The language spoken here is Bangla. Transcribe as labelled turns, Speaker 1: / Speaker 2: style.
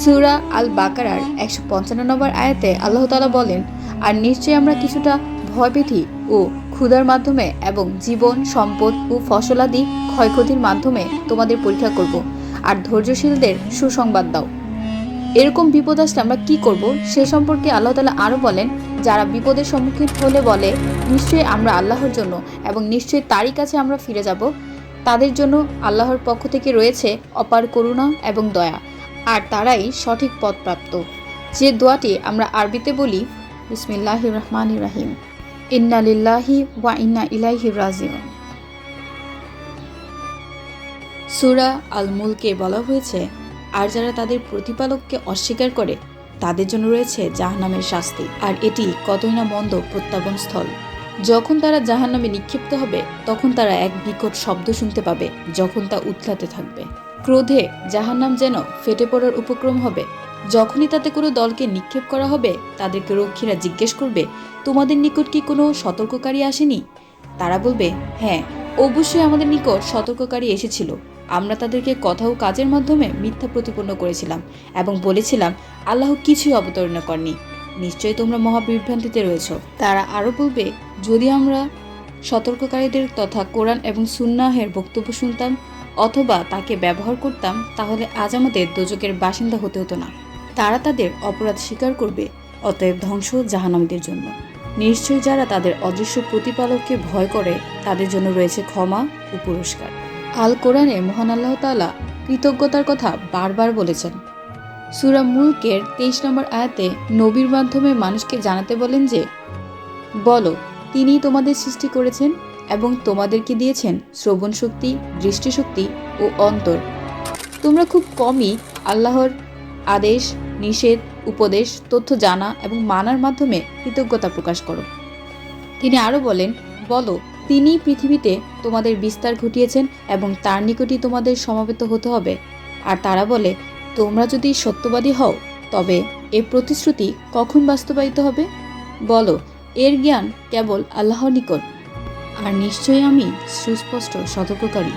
Speaker 1: সূরা আল বাকারার 155 নম্বর আয়াতে আল্লাহ তাআলা বলেন, আর নিশ্চয়ই আমরা কিছুটা ভয়ভীতি ও ক্ষুধার মাধ্যমে এবং জীবন, সম্পদ ও ফসলাদি ক্ষয়ক্ষতির মাধ্যমে তোমাদের পরীক্ষা করব, আর ধৈর্যশীলদের সুসংবাদ দাও। এরকম বিপদ আসলে আমরা কি করব সে সম্পর্কে আল্লাহ তাআলা আরও বলেন, যারা বিপদের সম্মুখীন হলে বলে নিশ্চয়ই আমরা আল্লাহর জন্য এবং নিশ্চয়ই তারই কাছে আমরা ফিরে যাব, তাদের জন্য আল্লাহর পক্ষ থেকে রয়েছে অপার করুণা এবং দয়া, আর তারাই সঠিক পথপ্রাপ্ত। যে দোয়াটি আমরা আরবিতে বলি, বিসমিল্লাহির রহমানির রহিম, ইন্না লিল্লাহি ওয়া ইন্না ইলাইহি রাজিউন। সূরা আল মুলকে বলা হয়েছে, আর যারা তাদের প্রতিপালককে অস্বীকার করে তাদের জন্য রয়েছে জাহান্নামের শাস্তি, আর এটি কতই না মন্দ প্রত্যাবন স্থল। যখন তারা জাহান্নামে নিক্ষিপ্ত হবে তখন তারা এক বিকট শব্দ শুনতে পাবে যখন তা উথলাতে থাকবে। ক্রোধে জাহান্নাম যেন ফেটে পড়ার উপক্রম হবে। যখনই তাতে কোনো দলকে নিক্ষেপ করা হবে তাদেরকে রক্ষীরা জিজ্ঞেস করবে, তোমাদের নিকট কি কোনো সতর্ককারী আসেনি? তারা বলবে, হ্যাঁ, অবশ্যই আমাদের নিকট সতর্ককারী এসেছিল। আমরা তাদেরকে কথা ও কাজের মাধ্যমে মিথ্যা প্রতিপন্ন করেছিলাম এবং বলেছিলাম আল্লাহ কিছুই অবতারণা করেনি, নিশ্চয়ই তোমরা মহাবিভ্রান্তিতে রয়েছ। তারা আরও বলবে, যদি আমরা সতর্ককারীদের তথা কোরআন এবং সুন্নাহের বক্তব্য শুনতাম অথবা তাকে ব্যবহার করতাম তাহলে আজ আমাদের দোজকের বাসিন্দা হতে হতো না। তারা তাদের অপরাধ স্বীকার করবে, অতএব ধ্বংস জাহান্নামীদের জন্য। নিশ্চয়ই যারা তাদের অদৃশ্য প্রতিপালককে ভয় করে তাদের জন্য রয়েছে ক্ষমা ও পুরস্কার। আল কোরআনে মহান আল্লাহ তাআলা কৃতজ্ঞতার কথা বারবার বলেছেন। সূরা মুলকের 23 নম্বর আয়াতে নবীর মাধ্যমে মানুষকে জানাতে বলেন যে, বলো, তিনিই তোমাদের সৃষ্টি করেছেন এবং তোমাদেরকে দিয়েছেন শ্রবণ শক্তি, দৃষ্টিশক্তি ও অন্তর। তোমরা খুব কমই আল্লাহর আদেশ, নিষেধ, উপদেশ, তথ্য জানা এবং মানার মাধ্যমে কৃতজ্ঞতা প্রকাশ করো। তিনি আরও বলেন, বলো, তিনিই পৃথিবীতে তোমাদের বিস্তার ঘটিয়েছেন এবং তার নিকটই তোমাদের সমবেত হতে হবে। আর তারা বলে, তোমরা যদি সত্যবাদী হও তবে এর প্রতিশ্রুতি কখন বাস্তবায়িত হবে? বলো, এর জ্ঞান কেবল আল্লাহর নিকট, আর নিশ্চয়ই আমি সুস্পষ্ট সতর্ককারী।